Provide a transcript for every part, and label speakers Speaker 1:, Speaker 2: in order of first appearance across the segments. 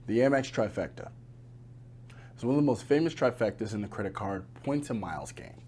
Speaker 1: The AMEX Trifecta. It's one of the most famous trifectas in the credit card points and miles game.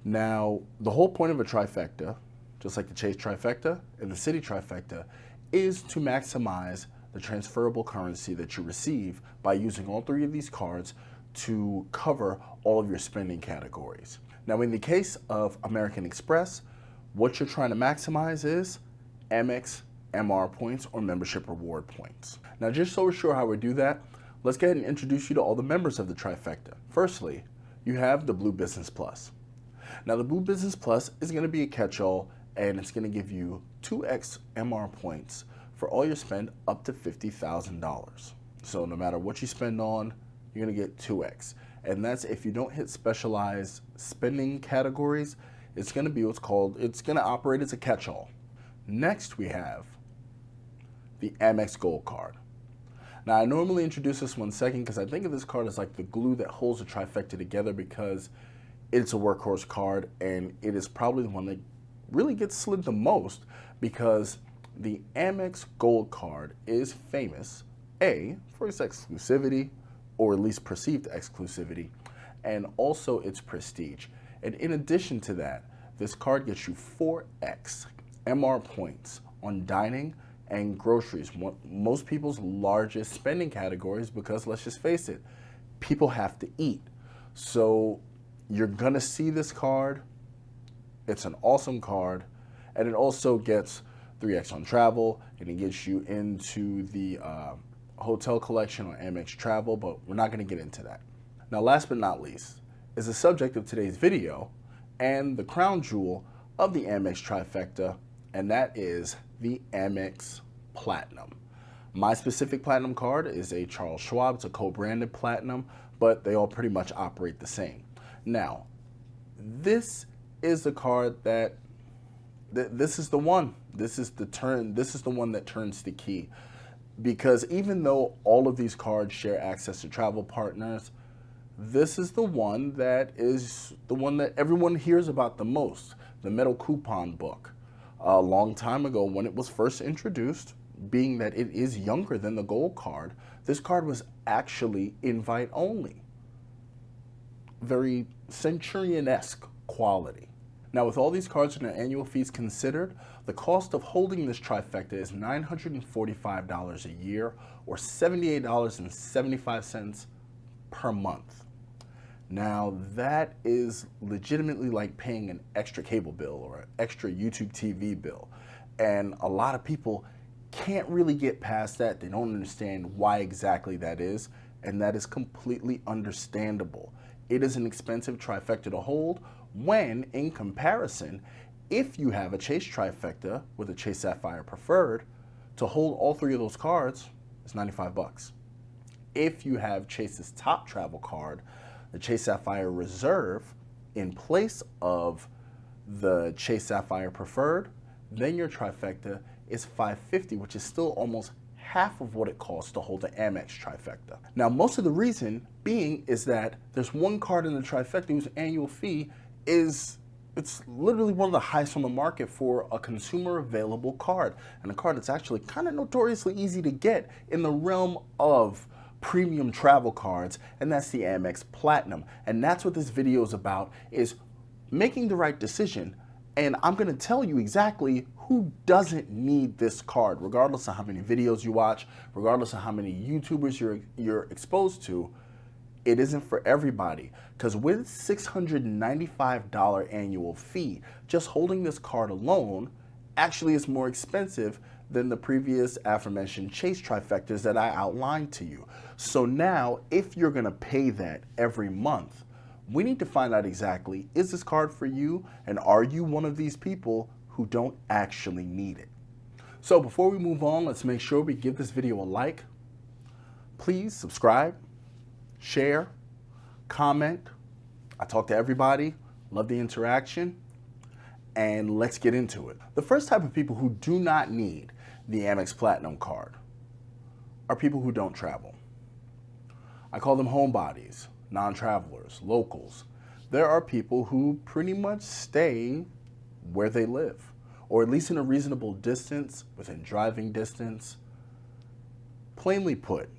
Speaker 1: Now, the whole point of a trifecta, just like the Chase Trifecta and the Citi Trifecta, is to maximize the transferable currency that you receive by using all three of these cards to cover all of your spending categories. Now, in the case of American Express, what you're trying to maximize is AMEX MR points or membership reward points. Now, just so we're sure how we do that, let's go ahead and introduce you to all the members of the trifecta. Firstly, you have the Blue Business Plus. Now, the Blue Business Plus is going to be a catch-all, and it's going to give you 2x MR points for all your spend up to $50,000. So no matter what you spend on, you're going to get 2x. And that's if you don't hit specialized spending categories, it's going to be what's called, it's going to operate as a catch-all. Next, we have the Amex Gold Card. Now, I normally introduce this one second because I think of this card as like the glue that holds the trifecta together, because it's a workhorse card and it is probably the one that really gets slid the most, because the Amex Gold Card is famous, A, for its exclusivity, or at least perceived exclusivity, and also its prestige. And in addition to that, this card gets you 4x MR points on dining and groceries, most people's largest spending categories, because let's just face it, people have to eat. So you're gonna see this card. It's an awesome card, and it also gets 3x on travel, and it gets you into the hotel collection on Amex Travel, but we're not gonna get into that. Now, last but not least, is the subject of today's video and the crown jewel of the Amex Trifecta, and that is the Amex Platinum. My specific Platinum card is a Charles Schwab. It's a co-branded Platinum, but they all pretty much operate the same. Now, this is the card that, this is the one. This is the one that turns the key. Because even though all of these cards share access to travel partners, this is the one that everyone hears about the most, the metal coupon book. A long time ago, when it was first introduced, being that it is younger than the gold card, this card was actually invite only. Very Centurion-esque quality. Now, with all these cards and their annual fees considered, the cost of holding this trifecta is $945 a year, or $78.75 per month. Now, that is legitimately like paying an extra cable bill or an extra YouTube TV bill. And a lot of people can't really get past that. They don't understand why exactly that is, and that is completely understandable. It is an expensive trifecta to hold when, in comparison, if you have a Chase Trifecta with a Chase Sapphire Preferred, to hold all three of those cards is $95. If you have Chase's top travel card, the Chase Sapphire Reserve, in place of the Chase Sapphire Preferred, then your trifecta is $550, which is still almost half of what it costs to hold the Amex Trifecta. Now, most of the reason being is that there's one card in the trifecta whose annual fee it's literally one of the highest on the market for a consumer available card, and a card that's actually kind of notoriously easy to get in the realm of premium travel cards, and that's the Amex Platinum. And that's what this video is about, is making the right decision. And I'm going to tell you exactly who doesn't need this card, regardless of how many videos you watch, regardless of how many YouTubers you're exposed to. It isn't for everybody, because with $695 annual fee, just holding this card alone actually is more expensive than the previous aforementioned Chase Trifectas that I outlined to you. So now, if you're gonna pay that every month, we need to find out exactly, is this card for you, and are you one of these people who don't actually need it? So before we move on, let's make sure we give this video a like. Please subscribe, share, comment. I talk to everybody, love the interaction, and let's get into it. The first type of people who do not need the Amex Platinum card are people who don't travel. I call them homebodies, non-travelers, locals. There are people who pretty much stay where they live, or at least in a reasonable distance, within driving distance, Plainly put,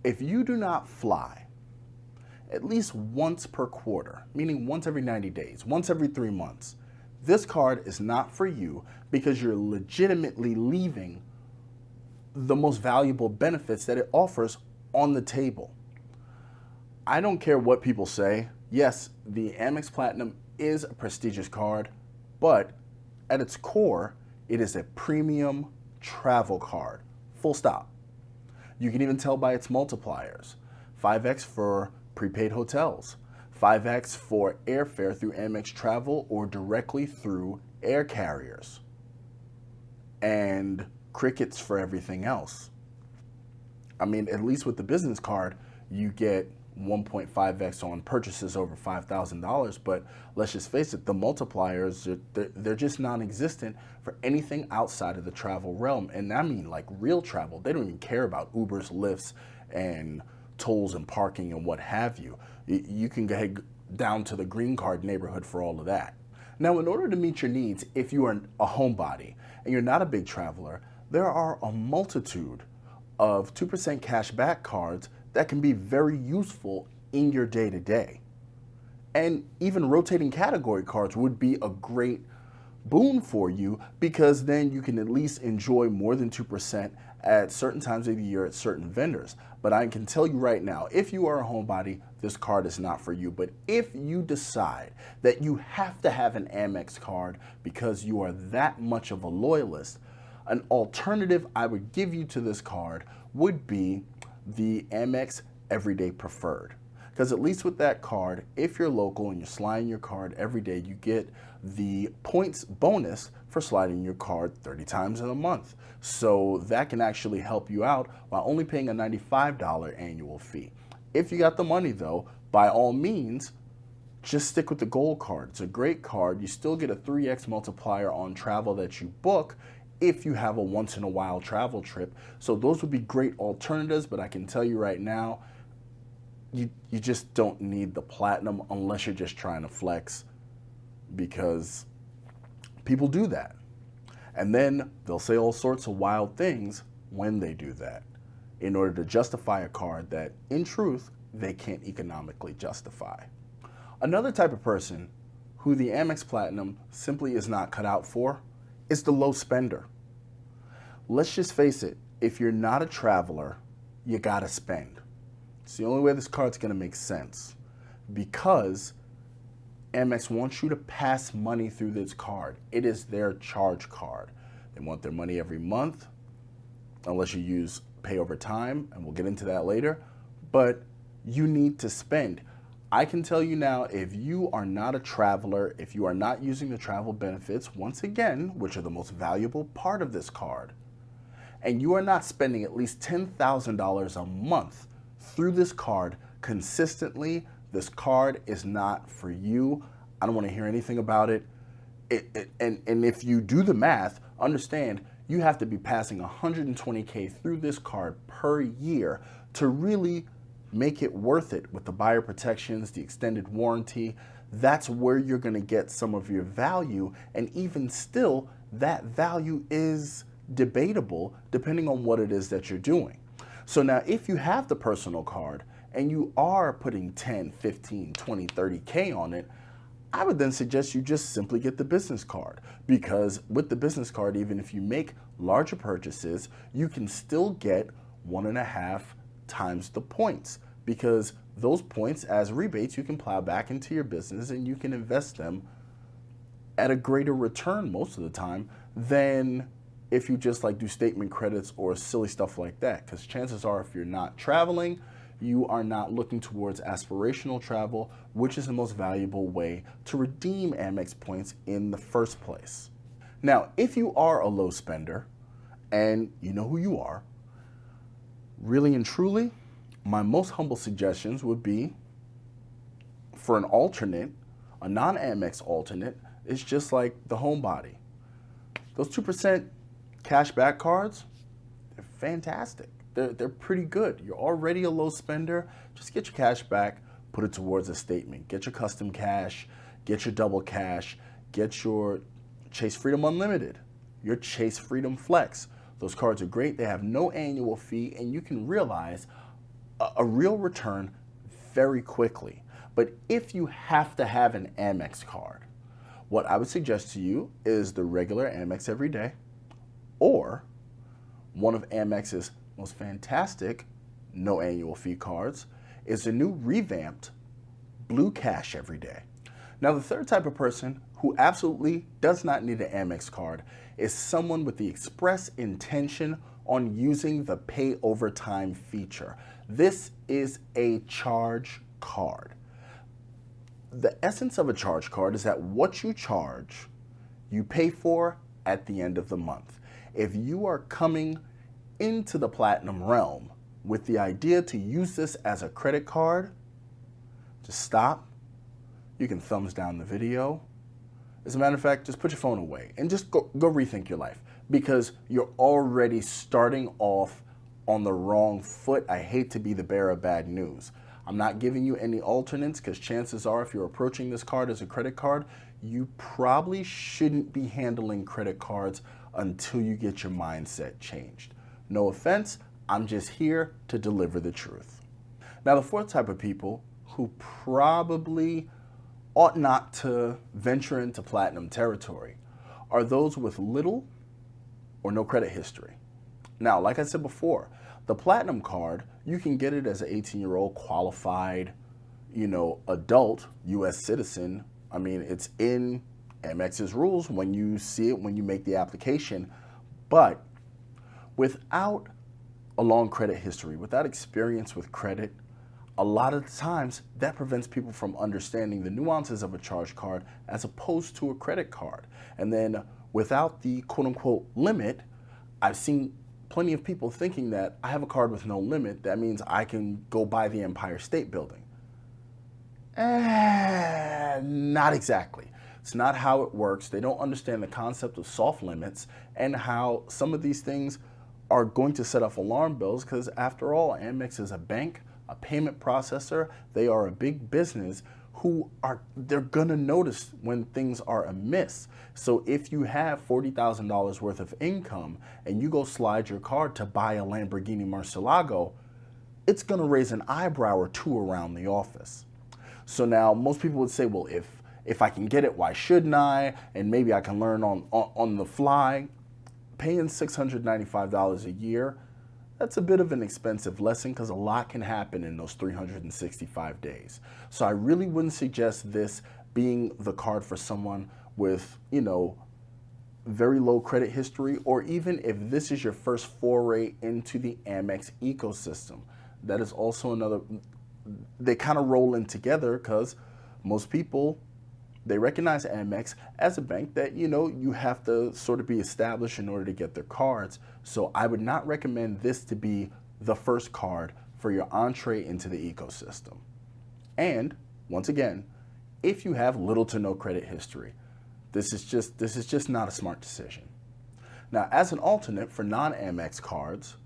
Speaker 1: if you do not fly at least once per quarter, meaning once every 90 days, once every 3 months, this card is not for you because you're legitimately leaving the most valuable benefits that it offers on the table. I don't care what people say. Yes, the AMEX Platinum is a prestigious card, but at its core, it is a premium travel card. Full stop. You can even tell by its multipliers. 5x for prepaid hotels, 5x for airfare through Amex Travel or directly through air carriers, and crickets for everything else. I mean, at least with the business card, you get 1.5x on purchases over $5,000, but let's just face it, the multipliers, they're just non-existent for anything outside of the travel realm. And I mean like real travel. They don't even care about Ubers, Lyfts, and tolls and parking and what have you. You can head down to the green card neighborhood for all of that. Now, in order to meet your needs, if you are a homebody and you're not a big traveler, there are a multitude of 2% cash back cards that can be very useful in your day-to-day. And even rotating category cards would be a great boon for you because then you can at least enjoy more than 2% at certain times of the year at certain vendors. But I can tell you right now, if you are a homebody, this card is not for you. But if you decide that you have to have an Amex card because you are that much of a loyalist, an alternative I would give you to this card would be the Amex Everyday Preferred. Because at least with that card, if you're local and you're sliding your card every day, you get the points bonus for sliding your card 30 times in a month. So that can actually help you out while only paying a $95 annual fee. If you got the money though, by all means, just stick with the gold card. It's a great card. You still get a 3x multiplier on travel that you book if you have a once in a while travel trip. So those would be great alternatives, but I can tell you right now, you just don't need the platinum unless you're just trying to flex, because people do that. And then they'll say all sorts of wild things when they do that in order to justify a card that, in truth, they can't economically justify. Another type of person who the Amex Platinum simply is not cut out for is the low spender. Let's just face it, if you're not a traveler, you gotta spend. It's the only way this card's gonna make sense, because Amex wants you to pass money through this card. It is their charge card. They want their money every month, unless you pay over time, and we'll get into that later, but you need to spend. I can tell you now, if you are not a traveler, if you are not using the travel benefits, once again, which are the most valuable part of this card, and you are not spending at least $10,000 a month through this card consistently, this card is not for you. I don't want to hear anything about it. And if you do the math, understand you have to be passing $120K through this card per year to really make it worth it with the buyer protections, the extended warranty. That's where you're going to get some of your value. And even still, that value is debatable depending on what it is that you're doing. So now if you have the personal card and you are putting 10, 15, 20, 30K on it, I would then suggest you just simply get the business card, because with the business card, even if you make larger purchases, you can still get 1.5 times the points, because those points as rebates you can plow back into your business and you can invest them at a greater return most of the time than if you just like do statement credits or silly stuff like that. Because chances are, if you're not traveling, you are not looking towards aspirational travel, which is the most valuable way to redeem Amex points in the first place. Now, if you are a low spender, and you know who you are, really and truly, my most humble suggestions would be for an alternate, a non-Amex alternate, is just like the Homebody. Those 2% cash back cards, they're fantastic. They're pretty good. You're already a low spender. Just get your cash back, put it towards a statement. Get your custom cash, get your double cash, get your Chase Freedom Unlimited, your Chase Freedom Flex. Those cards are great. They have no annual fee, and you can realize a real return very quickly. But if you have to have an Amex card, what I would suggest to you is the regular Amex Everyday, or one of Amex's most fantastic no annual fee cards is the new revamped Blue Cash Everyday. Now, the third type of person who absolutely does not need an Amex card is someone with the express intention on using the pay over time feature. This is a charge card. The essence of a charge card is that what you charge, you pay for at the end of the month. If you are coming into the Platinum realm with the idea to use this as a credit card, just stop. You can thumbs down the video. As a matter of fact, just put your phone away and just go rethink your life, because you're already starting off on the wrong foot. I hate to be the bearer of bad news. I'm not giving you any alternates, because chances are if you're approaching this card as a credit card, you probably shouldn't be handling credit cards until you get your mindset changed. No offense, I'm just here to deliver the truth. Now, the fourth type of people who probably ought not to venture into Platinum territory are those with little or no credit history. Now, like I said before, the Platinum card, you can get it as an 18-year-old qualified, adult U.S. citizen. I mean, it's in Amex's rules when you see it, when you make the application. But without a long credit history, without experience with credit, a lot of the times that prevents people from understanding the nuances of a charge card as opposed to a credit card. And then without the quote-unquote limit, I've seen plenty of people thinking that I have a card with no limit, that means I can go buy the Empire State Building. Not exactly. It's not how it works. They don't understand the concept of soft limits and how some of these things are going to set off alarm bells, because after all, Amex is a bank, a payment processor. They are a big business they're gonna notice when things are amiss. So if you have $40,000 worth of income and you go slide your card to buy a Lamborghini Murcielago, it's gonna raise an eyebrow or two around the office. So now most people would say, well, if I can get it, why shouldn't I? And maybe I can learn on the fly. Paying $695 a year, that's a bit of an expensive lesson, because a lot can happen in those 365 days. So I really wouldn't suggest this being the card for someone with, very low credit history, or even if this is your first foray into the Amex ecosystem. That is also another, they kind of roll in together, because most people, they recognize Amex as a bank that, you have to sort of be established in order to get their cards. So I would not recommend this to be the first card for your entree into the ecosystem. And once again, if you have little to no credit history, this is just not a smart decision. Now, as an alternate for non-Amex cards,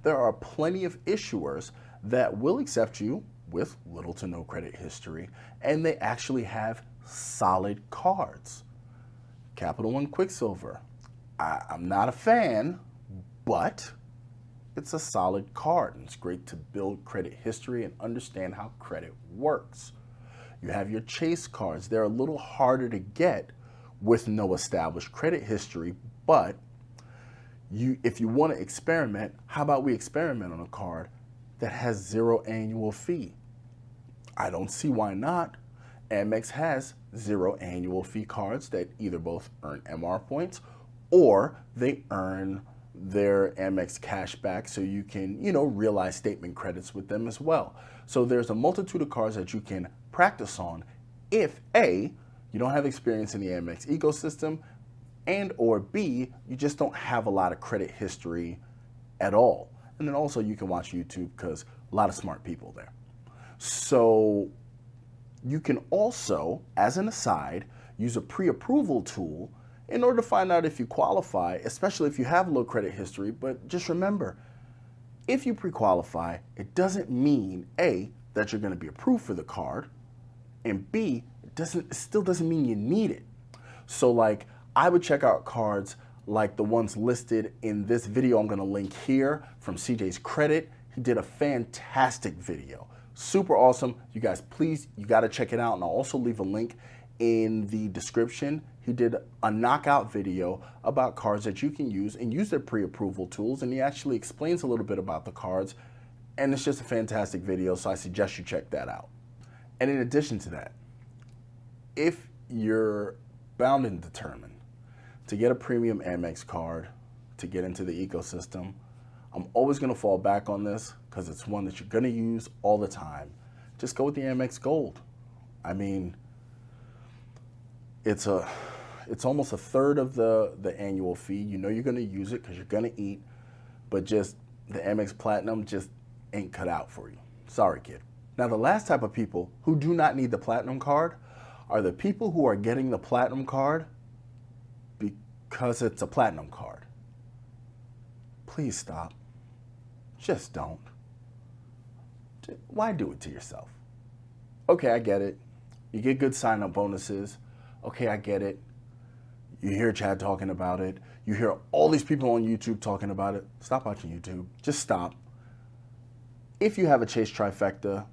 Speaker 1: there are plenty of issuers that will accept you with little to no credit history, and they actually have solid cards. Capital One Quicksilver, I'm not a fan, but it's a solid card, and it's great to build credit history and understand how credit works. You have your Chase cards. They're a little harder to get with no established credit history, but if you want to experiment, how about we experiment on a card that has 0 annual fee? I don't see why not. Amex has 0 annual fee cards that either both earn MR points or they earn their Amex cash back, so you can, realize statement credits with them as well. So there's a multitude of cards that you can practice on if A, you don't have experience in the Amex ecosystem, and or B, you just don't have a lot of credit history at all. And then also you can watch YouTube, because a lot of smart people there. So you can also, as an aside, use a pre-approval tool in order to find out if you qualify, especially if you have low credit history. But just remember, if you pre-qualify, it doesn't mean A, that you're going to be approved for the card, and B, it still doesn't mean you need it. So like, I would check out cards like the ones listed in this video I'm gonna link here from CJ's Credit. He did a fantastic video. Super awesome. You guys, please, you gotta check it out. And I'll also leave a link in the description. He did a knockout video about cards that you can use and use their pre-approval tools. And he actually explains a little bit about the cards. And it's just a fantastic video, so I suggest you check that out. And in addition to that, if you're bound and determined to get a premium AMEX card to get into the ecosystem, I'm always gonna fall back on this because it's one that you're gonna use all the time. Just go with the AMEX Gold. I mean, it's almost a third of the annual fee. You know you're gonna use it because you're gonna eat, but just the AMEX Platinum just ain't cut out for you. Sorry, kid. Now, the last type of people who do not need the Platinum card are the people who are getting the Platinum card because it's a Platinum card. Please stop. Just don't. Why do it to yourself? Okay, I get it. You get good sign-up bonuses. Okay, I get it. You hear Chad talking about it. You hear all these people on YouTube talking about it. Stop watching YouTube. Just stop. If you have a Chase Trifecta,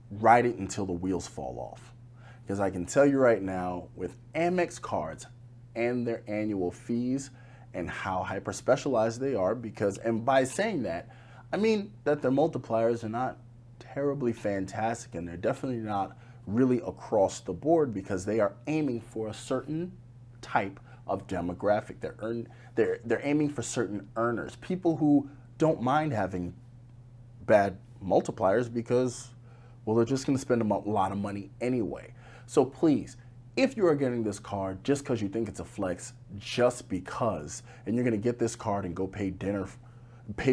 Speaker 1: ride it until the wheels fall off. Because I can tell you right now, with AMEX cards and their annual fees and how hyper specialized they are, and by saying that, I mean that their multipliers are not terribly fantastic, and they're definitely not really across the board because they are aiming for a certain type of demographic. They're aiming for certain earners, people who don't mind having bad multipliers because, well, they're just going to spend a lot of money anyway. So please, if you are getting this card just because you think it's a flex, just because, and you're going to get this card and go pay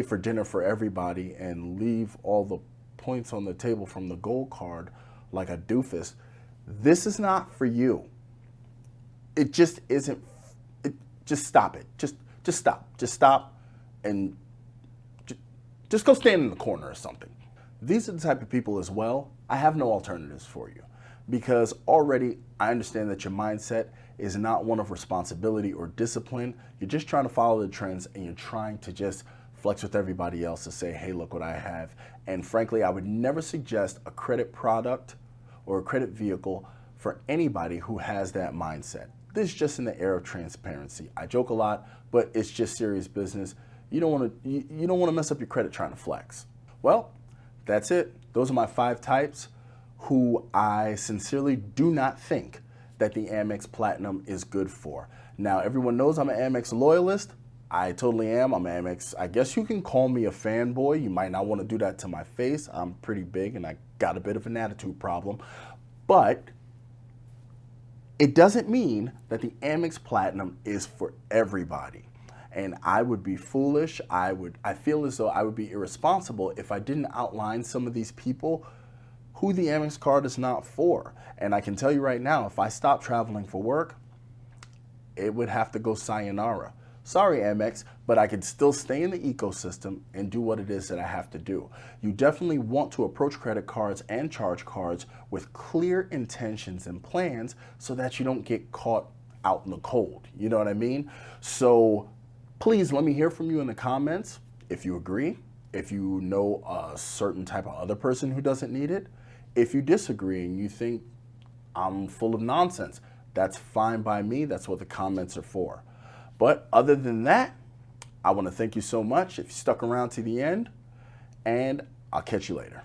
Speaker 1: for dinner for everybody and leave all the points on the table from the gold card like a doofus, this is not for you. It just isn't. Just stop it. Just stop. Just stop and just go stand in the corner or something. These are the type of people as well. I have no alternatives for you because already I understand that your mindset is not one of responsibility or discipline. You're just trying to follow the trends and you're trying to just flex with everybody else to say, hey, look what I have. And frankly, I would never suggest a credit product or a credit vehicle for anybody who has that mindset. This is just in the era of transparency. I joke a lot, but it's just serious business. You don't want to mess up your credit trying to flex. Well, that's it. Those are my 5 types who I sincerely do not think that the AMEX Platinum is good for. Now, everyone knows I'm an AMEX loyalist. I totally am. I'm an AMEX. I guess you can call me a fanboy. You might not want to do that to my face. I'm pretty big and I got a bit of an attitude problem. But it doesn't mean that the AMEX Platinum is for everybody. And I would be foolish. I feel as though I would be irresponsible if I didn't outline some of these people who the AMEX card is not for. And I can tell you right now, if I stop traveling for work, it would have to go sayonara. Sorry, AMEX, but I could still stay in the ecosystem and do what it is that I have to do. You definitely want to approach credit cards and charge cards with clear intentions and plans so that you don't get caught out in the cold. You know what I mean? So please let me hear from you in the comments if you agree, if you know a certain type of other person who doesn't need it. If you disagree and you think I'm full of nonsense, that's fine by me. That's what the comments are for. But other than that, I want to thank you so much if you stuck around to the end, and I'll catch you later.